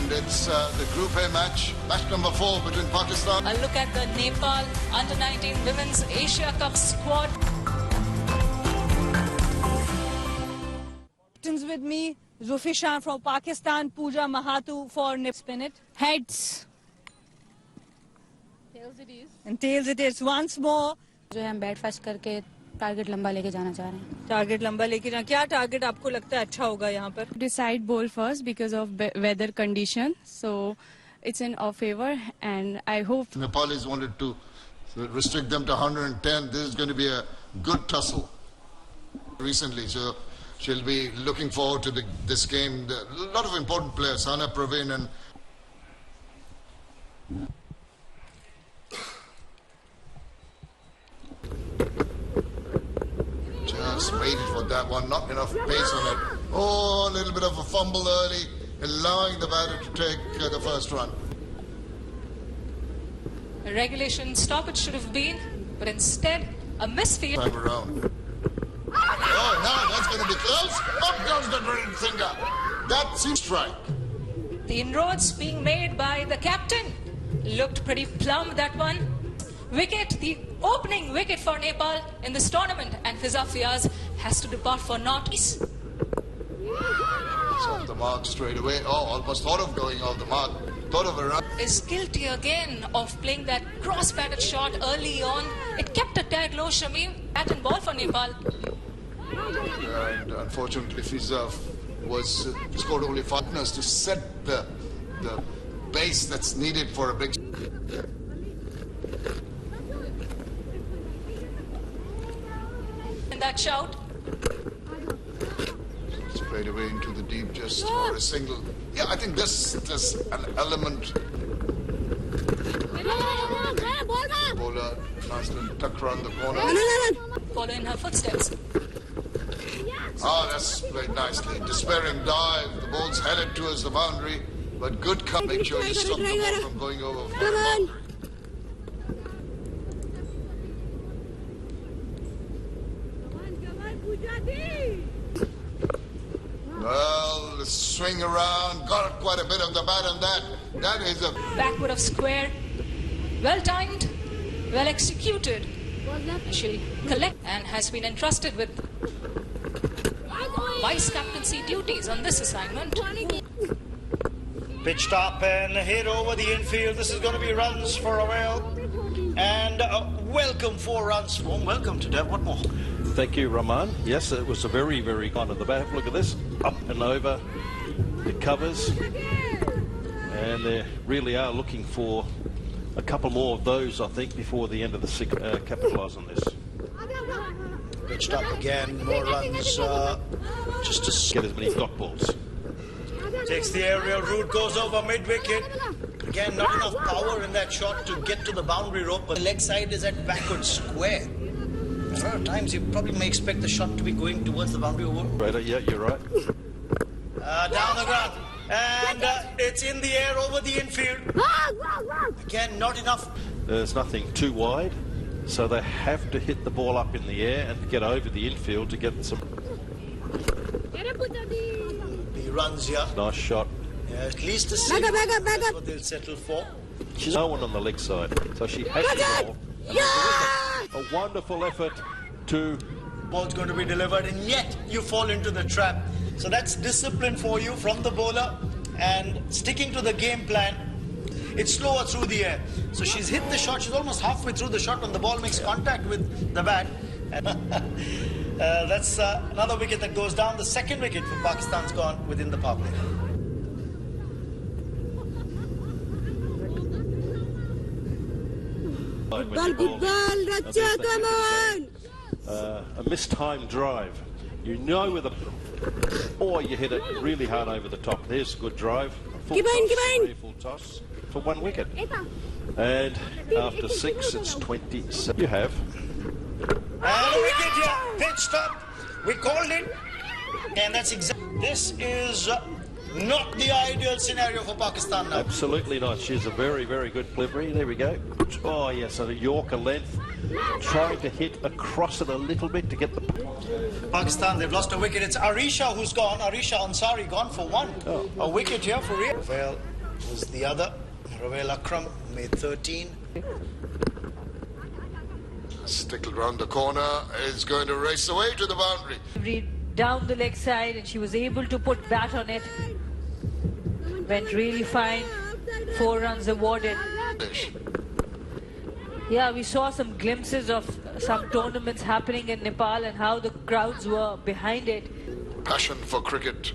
And it's the Group A match number 4 between Pakistan. A look at the Nepal Under-19 Women's Asia Cup squad. With me, Zufishan from Pakistan, Pooja Mahatu for spin it. Heads. Tails it is. And tails it is once more. जो है हम bat fast करके target लंबा लेके जाना चाह रहे हैं. टारगेट लंबा लेके जाना. क्या टारगेट आपको लगता है अच्छा होगा यहाँ पर? Decide bowl first because of weather condition, so it's in our favor, and I hope. Nepalese wanted to restrict them to 110. This is going to be a good tussle. Recently, so she'll be looking forward to this game. A lot of important players, Sana Praveen and. Just waited for that one, not enough pace on it. Oh, a little bit of a fumble early, allowing the batter to take the first run. A regulation stoppage should have been, but instead a misfield. Time around. Oh, now that's going to be close. Up comes the ring finger. That seems strike. The inroads being made by the captain. Looked pretty plumb, that one. Wicket, the opening wicket for Nepal in this tournament, and Fiza Fiaz has to depart for naught. It's off the mark straight away. Oh, almost thought of going off the mark. Thought of a run. Is guilty again of playing that cross-batted shot early on. It kept a tag low, Shamim. Bat and ball for Nepal. And unfortunately, Fiza was scored only 5 runs to set the base that's needed for a big. And that shout. Straight away into the deep, just for a single. Yeah, I think there's an element. Bowler, nice little tuck around the corner. Follow in her footsteps. Ah, that's played nicely. Despairing dive, the ball's headed towards the boundary, but good cut. Make sure you stop the ball from going over for the boundary. Well, the swing around, got quite a bit of the bat on that. That is a Backward of square. Well timed, well executed. She'll collect and has been entrusted with vice captaincy duties on this assignment. Pitched up and hit over the infield. This is going to be runs for a while. And welcome 4 runs. Warm welcome to Dev. What more? Thank you, Rahman. Yes, it was a very, very kind of the bat. Look at this. Up and over. It covers. And they really are looking for a couple more of those, I think, before the end of the 6th. Capitalise on this. Pitched up again. More runs. Just to Get as many dot balls. takes the aerial route, goes over mid-wicket. Again, not enough power in that shot to get to the boundary rope, but the leg side is at backward square. A lot of times you probably may expect the shot to be going towards the boundary over. Right, yeah, you're right. Down the ground. And it's in the air over the infield. Again, not enough. There's nothing too wide, so they have to hit the ball up in the air and get over the infield to get some. He runs here. Nice shot. Yeah, at least a single. That's what they'll settle for. She's no one on the leg side, so she has the ball. A wonderful effort to. Ball's going to be delivered, and yet you fall into the trap. So that's discipline for you from the bowler, and sticking to the game plan. It's slower through the air. So she's hit the shot. She's almost halfway through the shot when the ball makes contact with the bat. And that's another wicket that goes down. The second wicket for Pakistan's gone within the power play. A mistimed drive. You know where the. Or you hit it really hard over the top. There's a good drive. Full toss for 1 wicket. And after 6, it's 27. You have. And a wicket here. Pitched up. We called it. And that's exactly. This is not the ideal scenario for Pakistan now. Absolutely not. She's a very, very good delivery. There we go. Oh, yes, a Yorker length. Trying to hit across it a little bit to get the... Pakistan, they've lost a wicket. It's Arisha who's gone. Arisha Ansari gone for 1. Oh. A wicket here for real. Well, was the other. Ravel Akram made 13. Stickled round the corner, is going to race away to the boundary. Down the leg side, and she was able to put bat on it. Went really fine. 4 runs awarded. Yeah, we saw some glimpses of some tournaments happening in Nepal and how the crowds were behind it. Passion for cricket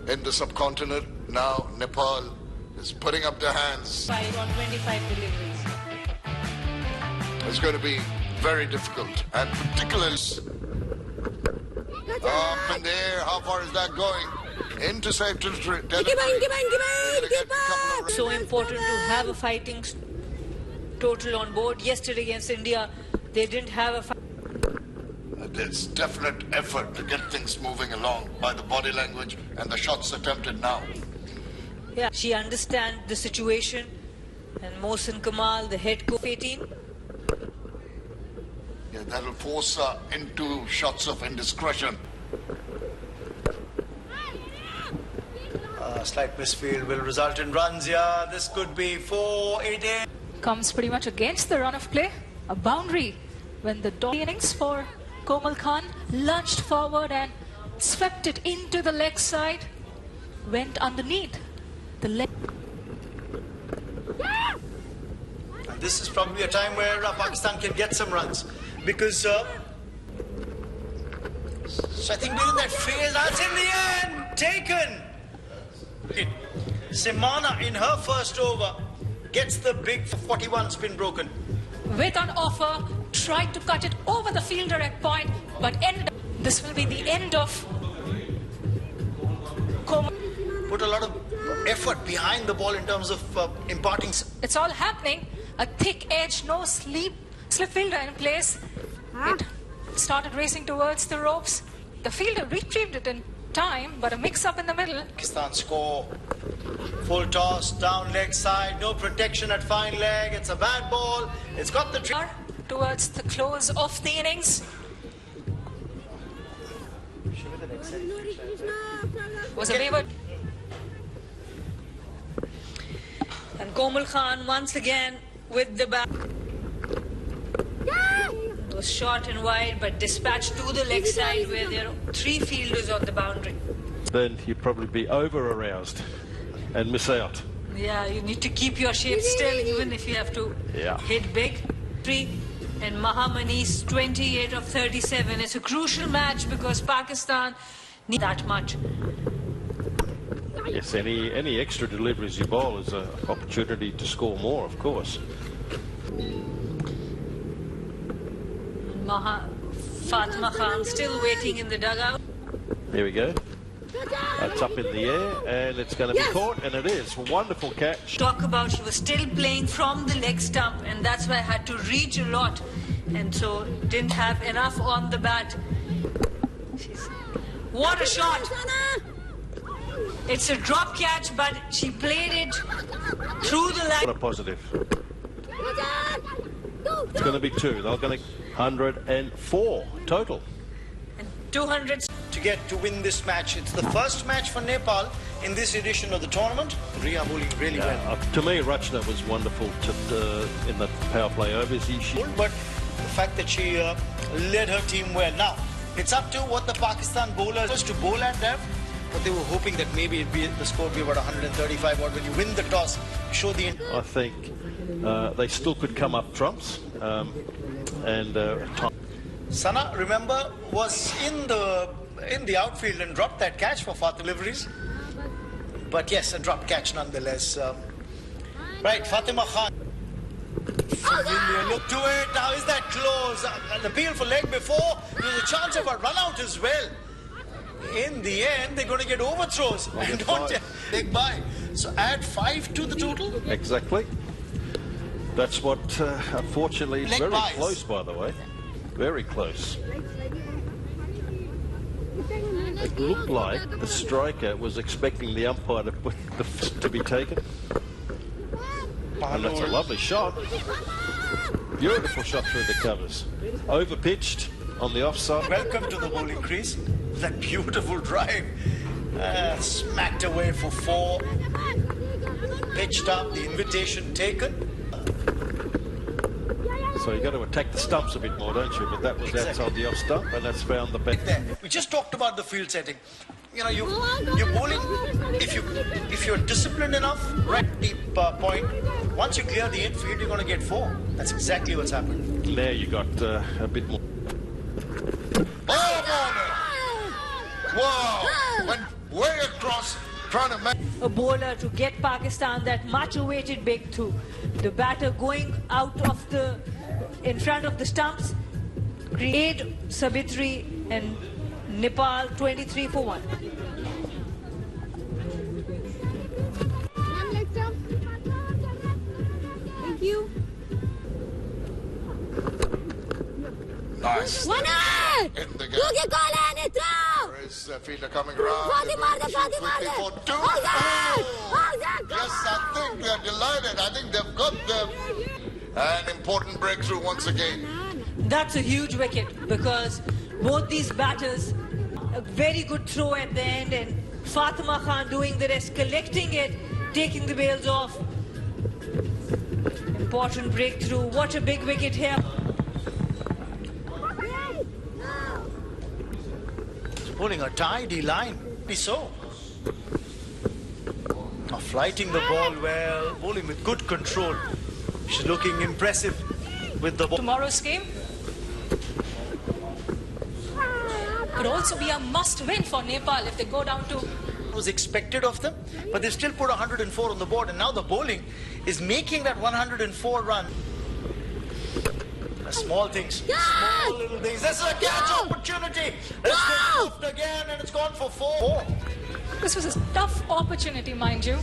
in the subcontinent. Now Nepal is putting up their hands. 5 on 25 deliveries. It's going to be very difficult, and particularly up in the air. How far is that going? Into safe territory. So important to have a fighting total on board. Yesterday against India, they didn't have a fight. There's definite effort to get things moving along by the body language and the shots attempted now. Yeah, she understands the situation. And Mohsin Kamal, the head coach, 18. Yeah, that'll force her into shots of indiscretion. Slight misfield will result in runs here. This could be 4-8. Comes pretty much against the run of play. A boundary when the innings for Komal Khan lunged forward and swept it into the leg side. Went underneath the leg. And this is probably a time where Pakistan can get some runs. Because, so I think during that field, that's in the end, taken. Simana in her first over gets the big 41 spin broken. With an offer, tried to cut it over the fielder at point, but ended up. This will be the end of Komal. Put a lot of effort behind the ball in terms of imparting. It's all happening. A thick edge, no slip fielder in place. It started racing towards the ropes. The fielder retrieved it in time, but a mix-up in the middle. Pakistan score. Full toss, down leg side, no protection at fine leg. It's a bad ball. It's got the towards the close of the innings. Was a wayward. And Komal Khan once again with the bat. It was short and wide, but dispatched to the leg side where there are 3 fielders on the boundary. Then you'd probably be over-aroused and miss out. Yeah, you need to keep your shape still even if you have to hit big. 3 and Mahamani's 28 of 37. It's a crucial match because Pakistan need that much. Yes, any extra deliveries you bowl is an opportunity to score more, of course. Fatima Khan still waiting in the dugout. Here we go. That's up in the air, and it's going to be caught, and it is. Wonderful catch. Talk about she was still playing from the leg stump, and that's why I had to reach a lot, and so didn't have enough on the bat. What a shot! It's a drop catch, but she played it through the leg. What a positive. It's going to be 2. They're going to 104 total. And 200. To win this match. It's the first match for Nepal in this edition of the tournament. Riya bowling really well. To me, Rachna was wonderful in the power play overs. But the fact that she led her team well. Now, it's up to what the Pakistan bowlers to bowl at them. But they were hoping that maybe the score would be about 135 odd. When you win the toss, you show the... I think they still could come up trumps. Sana, remember, was in the outfield and dropped that catch for far deliveries. But yes, a drop catch nonetheless. Right, Fatima Khan. Familiar look to it. Now is that close? An appeal for leg before. There's a chance of a run out as well. In the end, they're going to get overthrows and don't leg by. So add 5 to the total. Exactly. That's what, unfortunately, is very close, by the way. Very close. It looked like the striker was expecting the umpire to be taken. And that's a lovely shot. Beautiful shot through the covers. Over-pitched on the offside. Welcome to the bowling crease. That beautiful drive. Smacked away for 4. Pitch pitched up, the invitation taken. So you've got to attack the stumps a bit more, don't you? But that was outside the off stump, and that's found the back. There. We just talked about the field setting. You know, you're bowling, if you're disciplined enough, right deep point, once you clear the infield, you're going to get 4. That's exactly what's happened. There you got a bit more. Wow! Went way across, trying to make A bowler to get Pakistan that much awaited big two. The batter going out of in front of the stumps, create Sabitri and Nepal 23 for 1. Thank you. nice. One out! In the You gap. can call it throw! There is fielder coming around. Fadi Marda, Fadi Quickly Marda! for 2. Hold that! Hold that! Yes, I think they're delighted. I think they've got an important breakthrough once again. That's a huge wicket because both these batters, a very good throw at the end, and Fatima Khan doing the rest, collecting it, taking the bails off. Important breakthrough. What a big wicket here. Bowling a tidy line. So. Now flighting the ball well, bowling with good control. She's looking impressive with the ball. Tomorrow's game could also be a must-win for Nepal if they go down to... Was expected of them, but they still put 104 on the board, and now the bowling is making that 104 run. Small things, small little things. This is a catch opportunity. It's been left again, and it's gone for 4. This was a tough opportunity, mind you.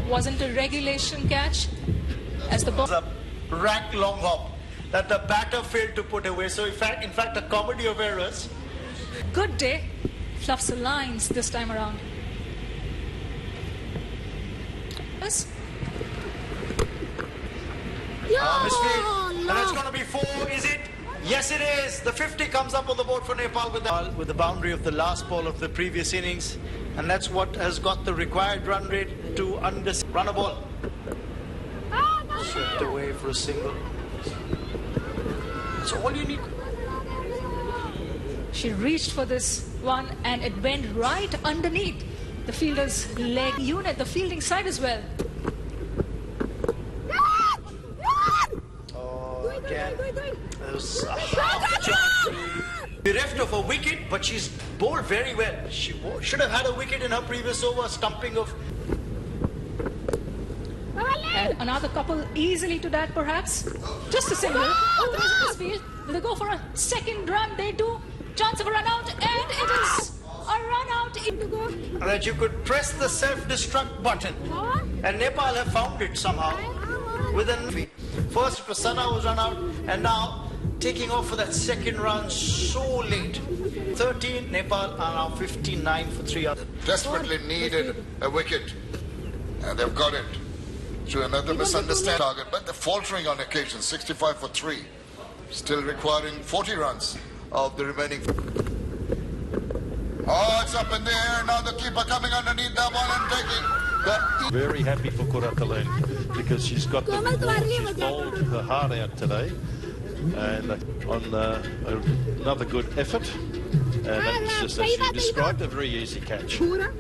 Wasn't a regulation catch as the ball... A rank long hop that the batter failed to put away. So in fact, a comedy of errors. Good day. Fluffs the lines this time around. Yes. Misfield. And it's going to be 4, is it? Yes, it is. The 50 comes up on the board for Nepal with the boundary of the last ball of the previous innings. And that's what has got the required run rate to run a ball. Swept away for a single. So all you need. She reached for this one and it went right underneath the fielder's leg unit, the fielding side as well. Again, there was a half chance. Bereft of a wicket, but she's bowled very well. She should have had a wicket in her previous over, stumping of. And another couple easily to that perhaps. Just a single. Over this field. Will they go for a second run? They do. Chance of a run out, and it is a run out. And that you could press the self-destruct button. And Nepal have found it somehow. Within first Prasanna was run out, and now taking off for that second run so late. 13, Nepal are now 59 for 3 others. Desperately needed a wicket, and they've got it through another misunderstanding target, but they're faltering on occasion. 65 for 3, still requiring 40 runs of the remaining. Oh, it's up in the air now. The keeper coming underneath that one and taking the. Very happy for Kurataleen because she's got the ball. She's bowled her heart out today, and on another good effort. And that's just as you described, a very easy catch. Look at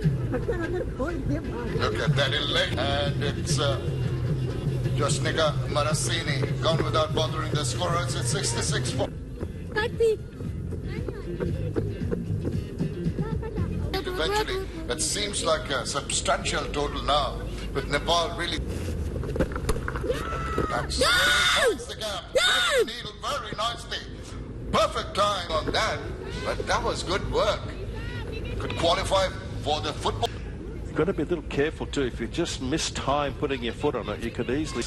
that in leg, and it's Josnika Marasini gone without bothering the scorers. It's 66 for. Eventually, it seems like a substantial total now, with Nepal really. That's the gap. The needle very nicely. Perfect time on that, but that was good work. Could qualify for the football. You've got to be a little careful too. If you just miss time putting your foot on it, you could easily.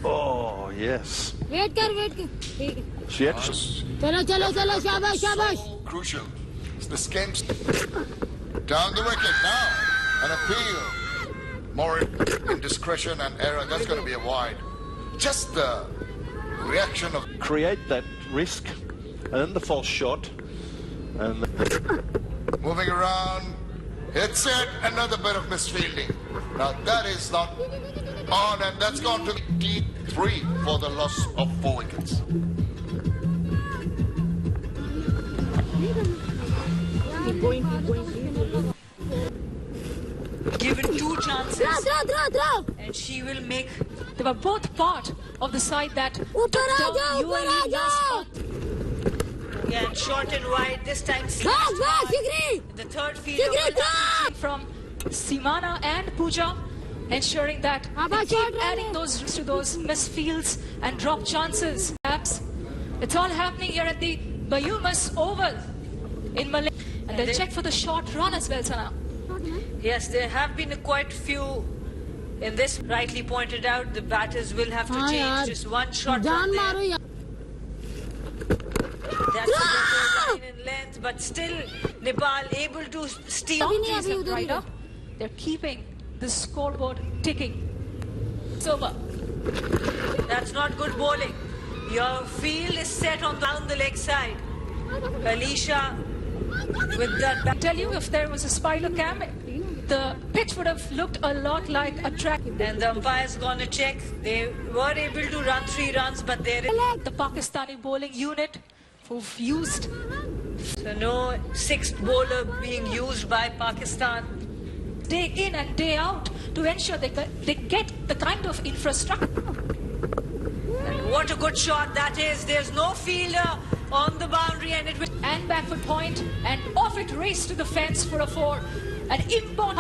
Oh yes. Wait kar. She actually. Chalo, shabash, shabash. So crucial. This game's down the wicket now. An appeal. More indiscretion and error. That's going to be a wide. Just the reaction of. Create that risk, and then the false shot, and Moving around. It's yet another bit of misfielding. Now that is not on, and that's gone to T3 for the loss of 4 wickets. Given 2 chances, throw. and she will make. They were both part of the side that took Upar down aa UAE last jao. month. Again, short and wide. This time, Bas, Sigri. the third fielder Sigri, will have throw. From Simana and Pooja, ensuring that they Abba, keep short run adding hai. those misfields and drop chances. Perhaps it's all happening here at the Bayumas Oval in Malaysia. And they'll check for the short run as well, Sana. Yes, there have been quite few in this. Rightly pointed out, the batters will have to हाँ change यार, just one shot जान from मारो there. यार. That's a better line in length, but still Nepal able to steal. अभी नहीं, Boundaries अभी have उधर ही dried है. up. They're keeping the scoreboard ticking. It's over. That's not good bowling. Your field is set on down the leg side. Alicia with that. I tell you, if there was a spider cam, the pitch would have looked a lot like a track. And the umpire's gonna check. They were able to run 3 runs, but they're The Pakistani bowling unit who've used so no 6th bowler being used by Pakistan. day in and day out to ensure they get the kind of infrastructure. And what a good shot that is. There's no fielder on the boundary, and it will. And backward point, and off it raced to the fence for a 4. An important